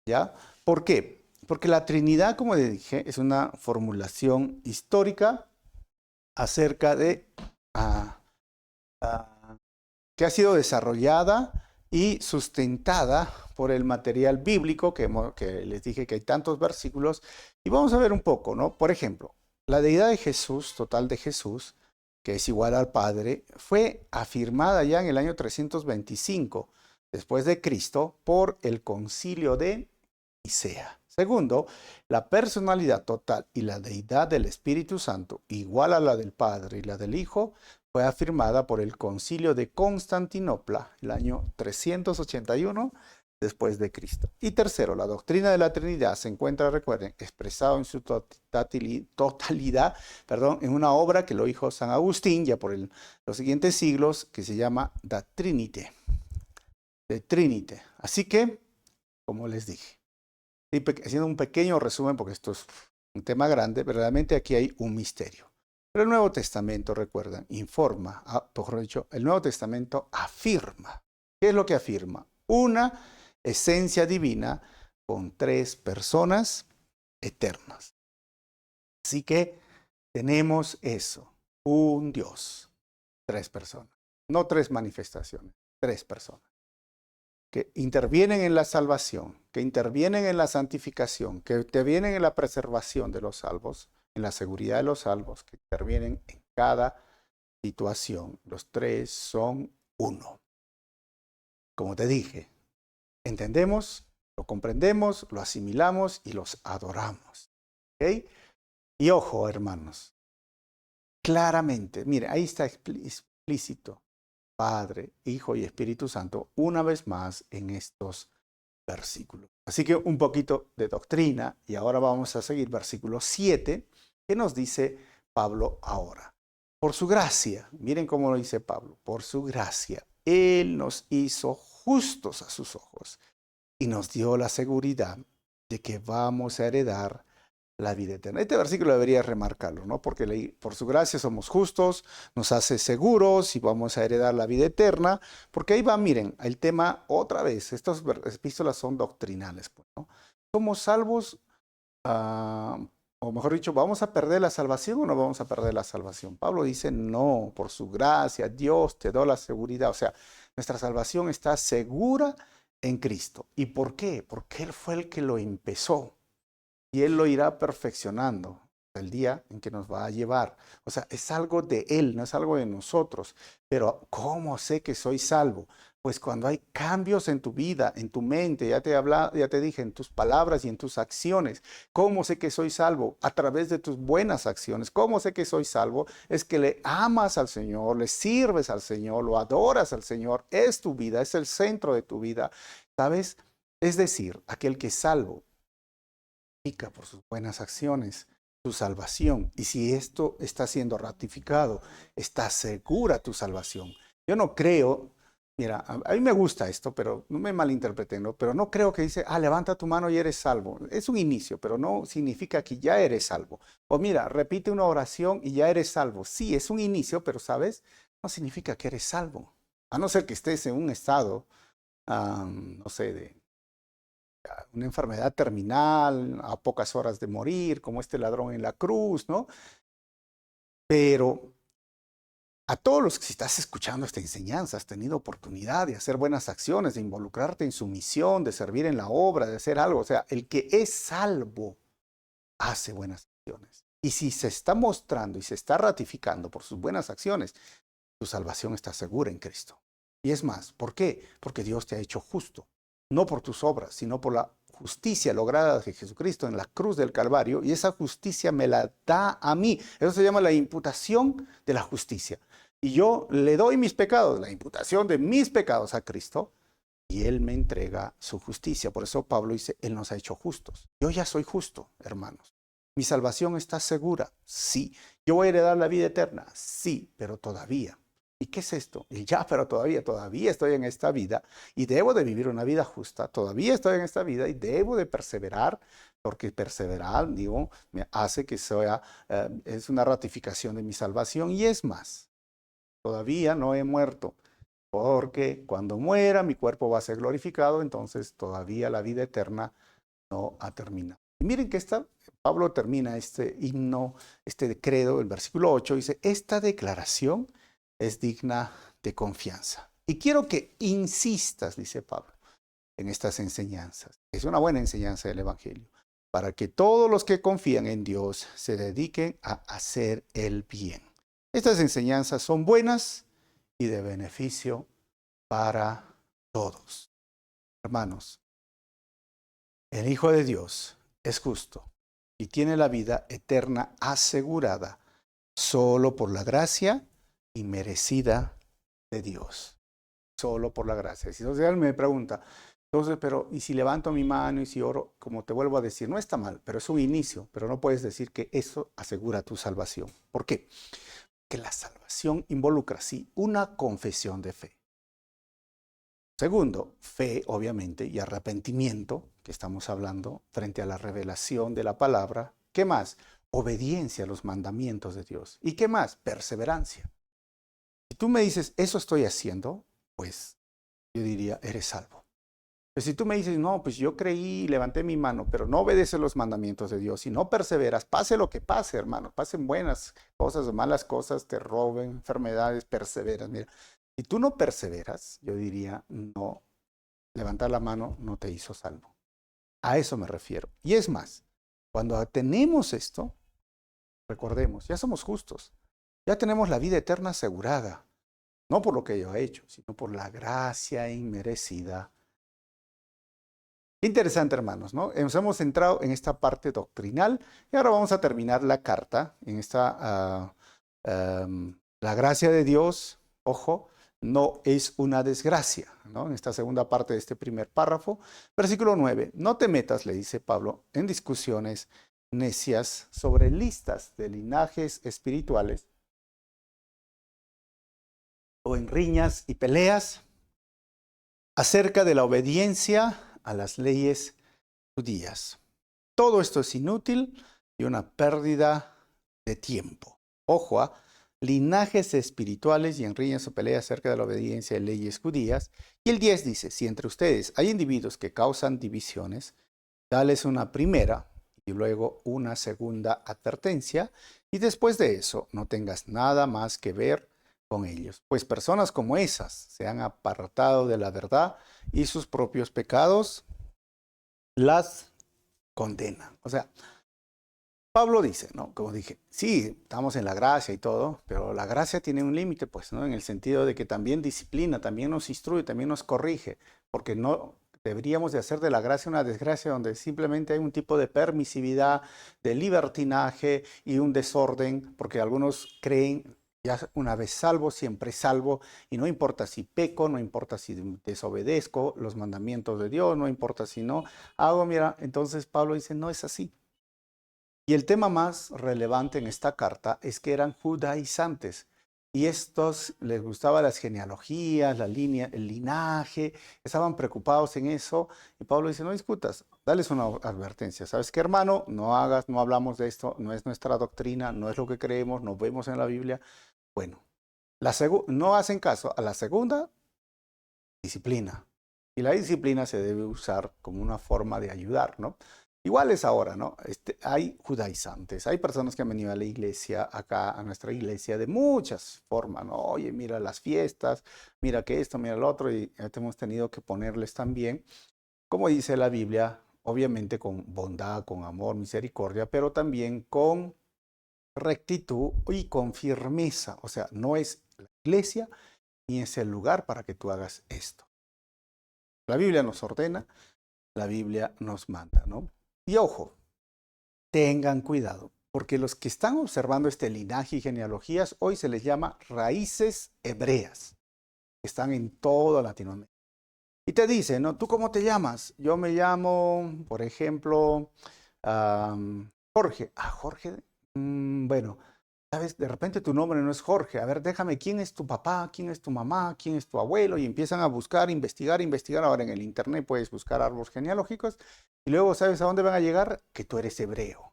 ¿ya? ¿Por qué? Porque la Trinidad, como les dije, es una formulación histórica acerca de que ha sido desarrollada y sustentada por el material bíblico, que les dije que hay tantos versículos, y vamos a ver un poco, ¿no? Por ejemplo, la deidad de Jesús, total de Jesús, que es igual al Padre, fue afirmada ya en el año 325 después de Cristo por el Concilio de Nicea. Segundo, la personalidad total y la deidad del Espíritu Santo, igual a la del Padre y la del Hijo, fue afirmada por el Concilio de Constantinopla el año 381 después de Cristo. Y tercero, la doctrina de la Trinidad se encuentra, recuerden, expresado en su totalidad, en una obra que lo dijo San Agustín ya por los siguientes siglos, que se llama Da Trinite. De Trinite. Así que, como les dije, haciendo un pequeño resumen, porque esto es un tema grande, pero realmente aquí hay un misterio. Pero el Nuevo Testamento, recuerdan, informa, mejor dicho, el Nuevo Testamento afirma. ¿Qué es lo que afirma? Una esencia divina con tres personas eternas. Así que tenemos eso, un Dios, tres personas, no tres manifestaciones, tres personas que intervienen en la salvación, que intervienen en la santificación, que intervienen en la preservación de los salvos, en la seguridad de los salvos, que intervienen en cada situación. Los tres son uno. Como te dije, entendemos, lo comprendemos, lo asimilamos y los adoramos. ¿Ok? Y ojo, hermanos, claramente, mire, ahí está explícito. Padre, Hijo y Espíritu Santo, una vez más en estos versículos. Así que un poquito de doctrina y ahora vamos a seguir versículo 7, que nos dice Pablo ahora. Por su gracia, miren cómo lo dice Pablo, por su gracia, Él nos hizo justos a sus ojos y nos dio la seguridad de que vamos a heredar la vida eterna. Este versículo debería remarcarlo, ¿no? Porque por su gracia somos justos, nos hace seguros y vamos a heredar la vida eterna. Porque ahí va, miren, el tema otra vez, estas epístolas son doctrinales, pues, ¿no? ¿Somos salvos? O mejor dicho, ¿vamos a perder la salvación o no vamos a perder la salvación? Pablo dice, no, por su gracia, Dios te da la seguridad. O sea, nuestra salvación está segura en Cristo. ¿Y por qué? Porque Él fue el que lo empezó. Y Él lo irá perfeccionando el día en que nos va a llevar. O sea, es algo de Él, no es algo de nosotros. Pero ¿cómo sé que soy salvo? Pues cuando hay cambios en tu vida, en tu mente, ya te dije, en tus palabras y en tus acciones. ¿Cómo sé que soy salvo? A través de tus buenas acciones. ¿Cómo sé que soy salvo? Es que le amas al Señor, le sirves al Señor, lo adoras al Señor. Es tu vida, es el centro de tu vida. ¿Sabes? Es decir, aquel que es salvo por sus buenas acciones, tu salvación. Y si esto está siendo ratificado, está segura tu salvación. Yo no creo, mira, a mí me gusta esto, pero no me malinterpreten, ¿no? Pero no creo que dice, levanta tu mano y eres salvo. Es un inicio, pero no significa que ya eres salvo. O mira, repite una oración y ya eres salvo. Sí, es un inicio, pero ¿sabes? No significa que eres salvo. A no ser que estés en un estado, no sé, de una enfermedad terminal, a pocas horas de morir, como este ladrón en la cruz, ¿no? Pero A todos los que si estás escuchando esta enseñanza, has tenido oportunidad de hacer buenas acciones, de involucrarte en su misión, de servir en la obra, de hacer algo. O sea, el que es salvo hace buenas acciones. Y si se está mostrando y se está ratificando por sus buenas acciones, tu salvación está segura en Cristo. Y es más, ¿por qué? Porque Dios te ha hecho justo. No por tus obras, sino por la justicia lograda de Jesucristo en la cruz del Calvario. Y esa justicia me la da a mí. Eso se llama la imputación de la justicia. Y yo le doy mis pecados, la imputación de mis pecados a Cristo. Y Él me entrega su justicia. Por eso Pablo dice, Él nos ha hecho justos. Yo ya soy justo, hermanos. Mi salvación está segura, sí. Yo voy a heredar la vida eterna, sí, pero todavía. ¿Y qué es esto? Y ya, pero todavía estoy en esta vida y debo de vivir una vida justa. Todavía estoy en esta vida y debo de perseverar, porque perseverar, digo, me hace que sea, es una ratificación de mi salvación. Y es más, todavía no he muerto. Porque cuando muera mi cuerpo va a ser glorificado, entonces todavía la vida eterna no ha terminado. Y miren que Pablo termina este himno, este credo, el versículo 8, dice, esta declaración es digna de confianza. Y quiero que insistas, dice Pablo, en estas enseñanzas. Es una buena enseñanza del Evangelio, para que todos los que confían en Dios se dediquen a hacer el bien. Estas enseñanzas son buenas y de beneficio para todos. Hermanos, el Hijo de Dios es justo y tiene la vida eterna asegurada solo por la gracia inmerecida de Dios. Solo por la gracia. Si él me pregunta, entonces, pero, ¿y si levanto mi mano y si oro? Como te vuelvo a decir, no está mal, pero es un inicio, pero no puedes decir que eso asegura tu salvación. ¿Por qué? Que la salvación involucra, sí, una confesión de fe. Segundo, fe, obviamente, y arrepentimiento, que estamos hablando, frente a la revelación de la palabra. ¿Qué más? Obediencia a los mandamientos de Dios. ¿Y qué más? Perseverancia. Si tú me dices, eso estoy haciendo, pues yo diría, eres salvo. Pero si tú me dices, no, pues yo creí, levanté mi mano, pero no obedeces los mandamientos de Dios y no perseveras, pase lo que pase, hermano, pasen buenas cosas o malas cosas, te roben, enfermedades, perseveras. Mira, si tú no perseveras, yo diría, no, levantar la mano no te hizo salvo. A eso me refiero. Y es más, cuando tenemos esto, recordemos, ya somos justos, ya tenemos la vida eterna asegurada, no por lo que yo he hecho, sino por la gracia inmerecida. Interesante, hermanos, ¿no? Nos hemos entrado en esta parte doctrinal y ahora vamos a terminar la carta en esta, la gracia de Dios, ojo, no es una desgracia, ¿no? En esta segunda parte de este primer párrafo, versículo 9, no te metas, le dice Pablo, en discusiones necias sobre listas de linajes espirituales o en riñas y peleas acerca de la obediencia a las leyes judías. Todo esto es inútil y una pérdida de tiempo. Ojo a linajes espirituales y en riñas o peleas acerca de la obediencia a leyes judías. Y el 10 dice, si entre ustedes hay individuos que causan divisiones, dales una primera y luego una segunda advertencia, y después de eso no tengas nada más que ver con ellos, pues personas como esas se han apartado de la verdad y sus propios pecados las condenan. O sea, Pablo dice, ¿no? Como dije, sí, estamos en la gracia y todo, pero la gracia tiene un límite, pues, ¿no? En el sentido de que también disciplina, también nos instruye, también nos corrige, porque no deberíamos de hacer de la gracia una desgracia donde simplemente hay un tipo de permisividad, de libertinaje y un desorden, porque algunos creen, ya una vez salvo, siempre salvo, y no importa si peco, no importa si desobedezco los mandamientos de Dios, no importa si no hago, mira, entonces Pablo dice, no es así. Y el tema más relevante en esta carta es que eran judaizantes y estos les gustaban las genealogías, la línea, el linaje, estaban preocupados en eso. Y Pablo dice, no discutas, dales una advertencia. ¿Sabes qué, hermano? No hagas, no hablamos de esto, no es nuestra doctrina, no es lo que creemos, no vemos en la Biblia. Bueno, no hacen caso a la segunda, disciplina. Y la disciplina se debe usar como una forma de ayudar, ¿no? Igual es ahora, ¿no? Hay judaizantes, hay personas que han venido a la iglesia, acá a nuestra iglesia, de muchas formas, ¿no? Oye, mira las fiestas, mira que esto, mira lo otro, y hemos tenido que ponerles también, como dice la Biblia, obviamente con bondad, con amor, misericordia, pero también con rectitud y con firmeza. O sea, no es la iglesia ni es el lugar para que tú hagas esto. La Biblia nos ordena, la Biblia nos manda, ¿no? Y ojo, tengan cuidado, porque los que están observando este linaje y genealogías, hoy se les llama raíces hebreas, que están en toda Latinoamérica. Y te dicen, ¿no? ¿Tú cómo te llamas? Yo me llamo, por ejemplo, Jorge. Ah, Jorge. Bueno, sabes, de repente tu nombre no es Jorge. A ver, déjame, ¿quién es tu papá? ¿Quién es tu mamá? ¿Quién es tu abuelo? Y empiezan a buscar, investigar, investigar. Ahora en el internet puedes buscar árboles genealógicos. Y luego, ¿sabes a dónde van a llegar? Que tú eres hebreo,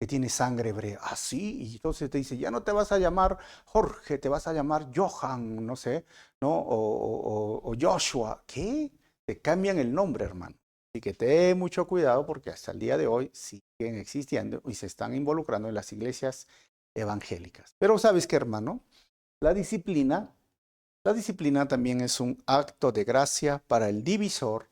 que tienes sangre hebrea. Ah, sí. Y entonces te dice, ya no te vas a llamar Jorge, te vas a llamar Johan, no sé, ¿no? O Joshua. ¿Qué? Te cambian el nombre, hermano. Así que ten mucho cuidado porque hasta el día de hoy siguen existiendo y se están involucrando en las iglesias evangélicas. Pero ¿sabes qué, hermano? La disciplina, la disciplina también es un acto de gracia para el divisor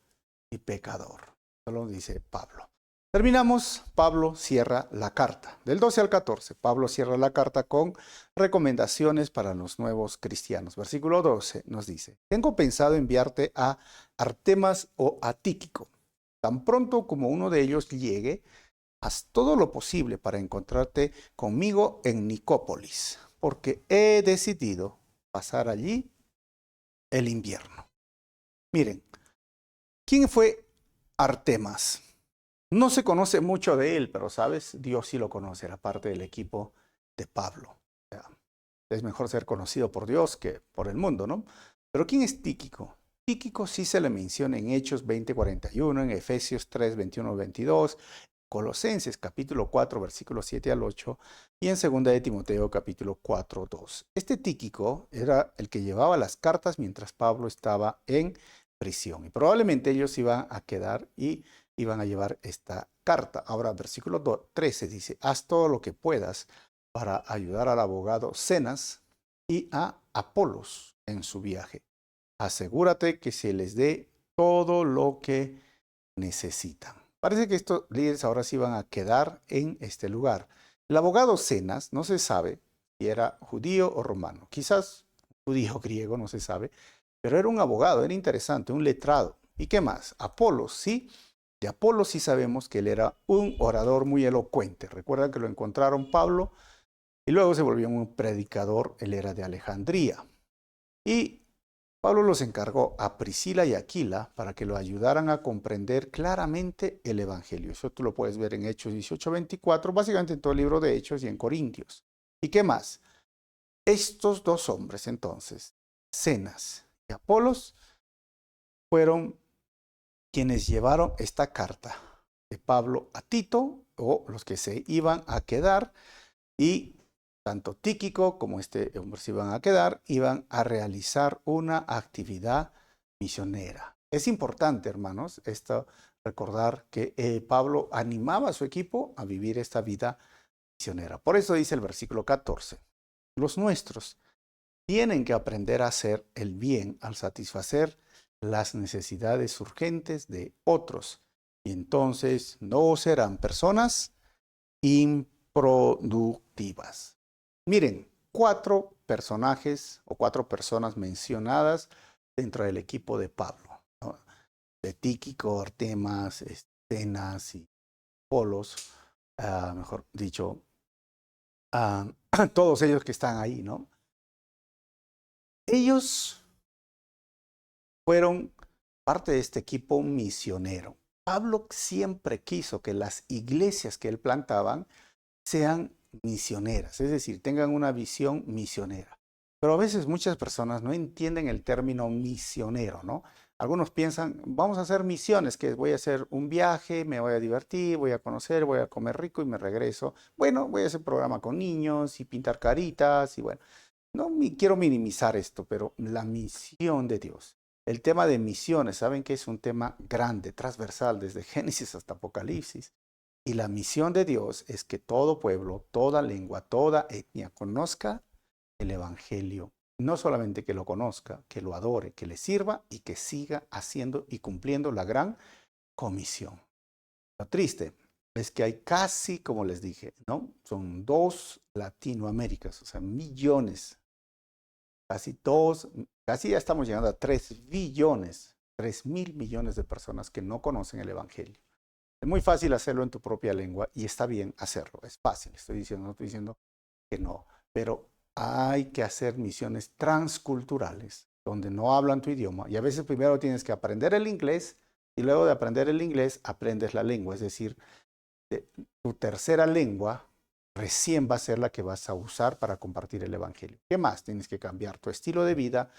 y pecador. Eso lo dice Pablo. Terminamos, Pablo cierra la carta. Del 12 al 14, Pablo cierra la carta con recomendaciones para los nuevos cristianos. Versículo 12 nos dice, tengo pensado enviarte a Artemas o a Tíquico. Tan pronto como uno de ellos llegue, haz todo lo posible para encontrarte conmigo en Nicópolis, porque he decidido pasar allí el invierno. Miren, ¿quién fue Artemas? No se conoce mucho de él, pero sabes, Dios sí lo conoce, era parte del equipo de Pablo. O sea, es mejor ser conocido por Dios que por el mundo, ¿no? Pero ¿quién es Tíquico? Tíquico sí se le menciona en Hechos 20:41, en Efesios 3:21-22, Colosenses capítulo 4, versículos 7 al 8, y en 2 de Timoteo capítulo 4, 2. Este Tíquico era el que llevaba las cartas mientras Pablo estaba en prisión. Y probablemente ellos iban a quedar y iban a llevar esta carta. Ahora, versículo 13 dice, haz todo lo que puedas para ayudar al abogado Zenas y a Apolos en su viaje. Asegúrate que se les dé todo lo que necesitan. Parece que estos líderes ahora sí van a quedar en este lugar. El abogado Zenas no se sabe si era judío o romano. Quizás judío griego, no se sabe. Pero era un abogado, era interesante, un letrado. ¿Y qué más? Apolos, sí. De Apolos sí sabemos que él era un orador muy elocuente. Recuerdan que lo encontraron Pablo y luego se volvió un predicador. Él era de Alejandría. Y Pablo los encargó a Priscila y Aquila para que lo ayudaran a comprender claramente el Evangelio. Eso tú lo puedes ver en Hechos 18:24, básicamente en todo el libro de Hechos y en Corintios. ¿Y qué más? Estos dos hombres entonces, Zenas y Apolos, fueron quienes llevaron esta carta de Pablo a Tito, o los que se iban a quedar, y tanto Tíquico como este hombre se iban a quedar, iban a realizar una actividad misionera. Es importante, hermanos, esto, recordar que Pablo animaba a su equipo a vivir esta vida misionera. Por eso dice el versículo 14, los nuestros tienen que aprender a hacer el bien al satisfacer las necesidades urgentes de otros. Y entonces no serán personas improductivas. Miren, 4 personajes o 4 personas mencionadas dentro del equipo de Pablo, ¿no? De Tíquico, Artemas, Zenas y Polos, mejor dicho, todos ellos que están ahí, ¿no? Ellos fueron parte de este equipo misionero. Pablo siempre quiso que las iglesias que él plantaban sean misioneras, es decir, tengan una visión misionera. Pero a veces muchas personas no entienden el término misionero, ¿no? Algunos piensan, vamos a hacer misiones, que voy a hacer un viaje, me voy a divertir, voy a conocer, voy a comer rico y me regreso. Bueno, voy a hacer programa con niños y pintar caritas y bueno, no quiero minimizar esto, pero la misión de Dios. El tema de misiones, saben que es un tema grande, transversal, desde Génesis hasta Apocalipsis. Y la misión de Dios es que todo pueblo, toda lengua, toda etnia conozca el Evangelio. No solamente que lo conozca, que lo adore, que le sirva y que siga haciendo y cumpliendo la gran comisión. Lo triste es que hay casi, como les dije, ¿no? Son 2 Latinoaméricas, o sea, millones, casi ya estamos llegando a 3 billones, 3.000 millones de personas que no conocen el Evangelio. Es muy fácil hacerlo en tu propia lengua y está bien hacerlo, es fácil, no estoy diciendo que no, pero hay que hacer misiones transculturales donde no hablan tu idioma y a veces primero tienes que aprender el inglés y luego de aprender el inglés aprendes la lengua, es decir, tu tercera lengua recién va a ser la que vas a usar para compartir el Evangelio. ¿Qué más? Tienes que cambiar tu estilo de vida.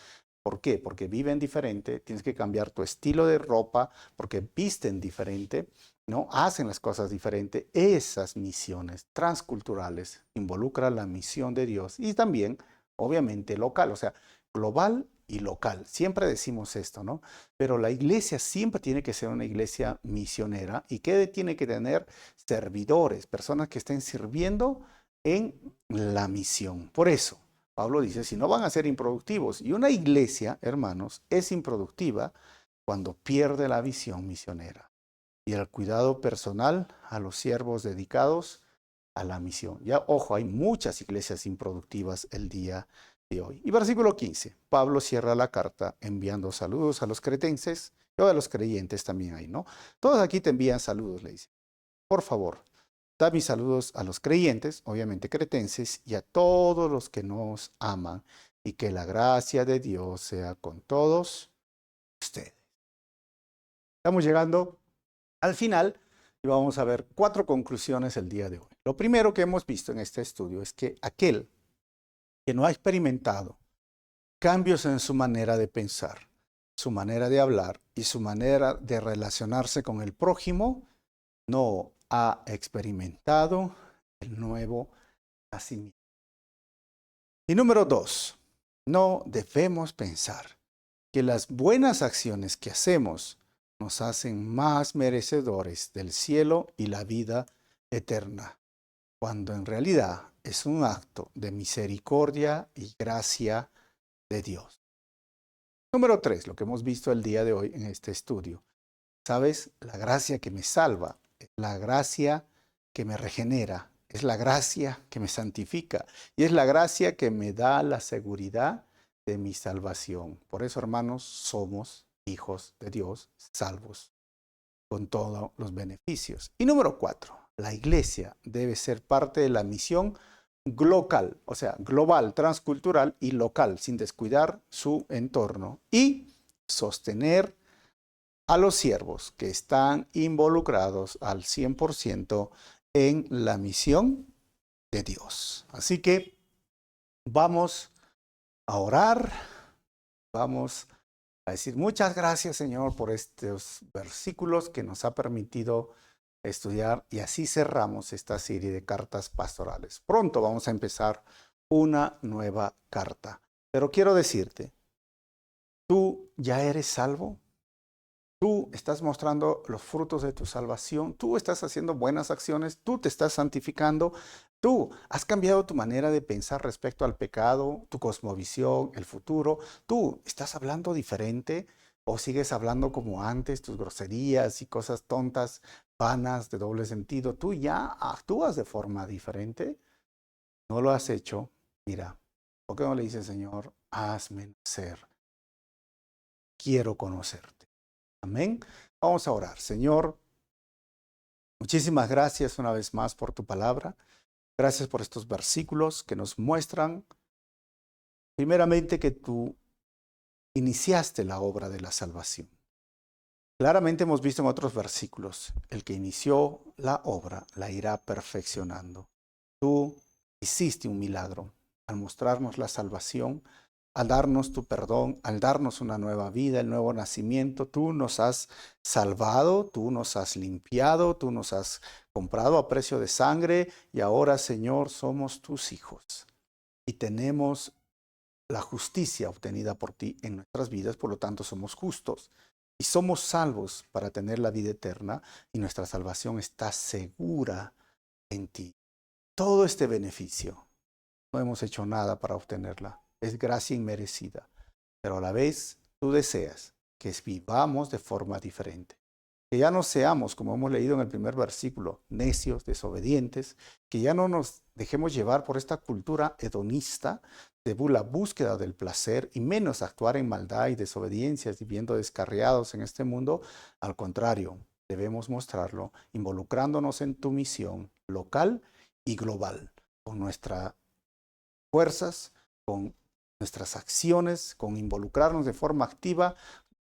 ¿Por qué? Porque viven diferente, tienes que cambiar tu estilo de ropa, porque visten diferente, ¿no? Hacen las cosas diferente. Esas misiones transculturales involucran la misión de Dios y también, obviamente, local, o sea, global y local. Siempre decimos esto, ¿no? Pero la iglesia siempre tiene que ser una iglesia misionera y que tiene que tener servidores, personas que estén sirviendo en la misión. Por eso, Pablo dice, si no van a ser improductivos. Y una iglesia, hermanos, es improductiva cuando pierde la visión misionera y el cuidado personal a los siervos dedicados a la misión. Ya, ojo, hay muchas iglesias improductivas el día de hoy. Y versículo 15, Pablo cierra la carta enviando saludos a los cretenses y a los creyentes también hay, ¿no? Todos aquí te envían saludos, le dice. Por favor, da mis saludos a los creyentes, obviamente cretenses, y a todos los que nos aman, y que la gracia de Dios sea con todos ustedes. Estamos llegando al final y vamos a ver 4 conclusiones el día de hoy. Lo primero que hemos visto en este estudio es que aquel que no ha experimentado cambios en su manera de pensar, su manera de hablar y su manera de relacionarse con el prójimo, no ha experimentado el nuevo nacimiento. Y número 2, no debemos pensar que las buenas acciones que hacemos nos hacen más merecedores del cielo y la vida eterna, cuando en realidad es un acto de misericordia y gracia de Dios. Número 3, lo que hemos visto el día de hoy en este estudio. ¿Sabes? La gracia que me salva, la gracia que me regenera, es la gracia que me santifica y es la gracia que me da la seguridad de mi salvación. Por eso, hermanos, somos hijos de Dios, salvos con todos los beneficios. Y número 4, la iglesia debe ser parte de la misión global, o sea, global, transcultural y local, sin descuidar su entorno y sostener a los siervos que están involucrados al 100% en la misión de Dios. Así que vamos a orar, vamos a decir muchas gracias, Señor, por estos versículos que nos ha permitido estudiar y así cerramos esta serie de cartas pastorales. Pronto vamos a empezar una nueva carta, pero quiero decirte, ¿tú ya eres salvo? Tú estás mostrando los frutos de tu salvación, tú estás haciendo buenas acciones, tú te estás santificando, tú has cambiado tu manera de pensar respecto al pecado, tu cosmovisión, el futuro, tú estás hablando diferente o sigues hablando como antes, tus groserías y cosas tontas, vanas, de doble sentido, tú ya actúas de forma diferente, no lo has hecho, mira, ¿por qué no le dices, Señor, hazme nacer, quiero conocerte? Amén. Vamos a orar. Señor, muchísimas gracias una vez más por tu palabra. Gracias por estos versículos que nos muestran, primeramente, que tú iniciaste la obra de la salvación. Claramente hemos visto en otros versículos, el que inició la obra la irá perfeccionando. Tú hiciste un milagro al mostrarnos la salvación, al darnos tu perdón, al darnos una nueva vida, el nuevo nacimiento. Tú nos has salvado, tú nos has limpiado, tú nos has comprado a precio de sangre y ahora, Señor, somos tus hijos y tenemos la justicia obtenida por ti en nuestras vidas, por lo tanto somos justos. Y somos salvos para tener la vida eterna y nuestra salvación está segura en ti. Todo este beneficio, no hemos hecho nada para obtenerla. Es gracia inmerecida. Pero a la vez tú deseas que vivamos de forma diferente. Que ya no seamos, como hemos leído en el primer versículo, necios, desobedientes, que ya no nos dejemos llevar por esta cultura hedonista de la búsqueda del placer y menos actuar en maldad y desobediencias viviendo descarriados en este mundo. Al contrario, debemos mostrarlo involucrándonos en tu misión local y global, con nuestras fuerzas, con nuestras acciones, con involucrarnos de forma activa,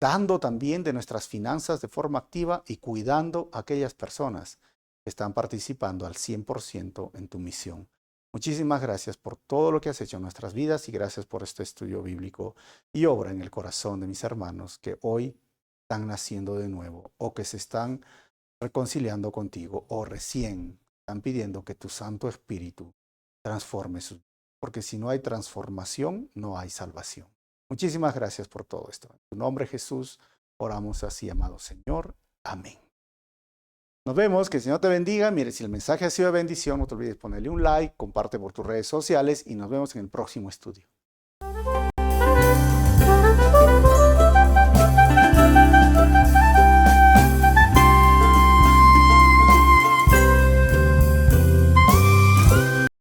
dando también de nuestras finanzas de forma activa y cuidando a aquellas personas que están participando al 100% en tu misión. Muchísimas gracias por todo lo que has hecho en nuestras vidas y gracias por este estudio bíblico y obra en el corazón de mis hermanos que hoy están naciendo de nuevo o que se están reconciliando contigo o recién están pidiendo que tu Santo Espíritu transforme sus vidas. Porque si no hay transformación, no hay salvación. Muchísimas gracias por todo esto. En tu nombre, Jesús, oramos así, amado Señor. Amén. Nos vemos, que el Señor te bendiga. Mire, si el mensaje ha sido de bendición, no te olvides ponerle un like, comparte por tus redes sociales y nos vemos en el próximo estudio.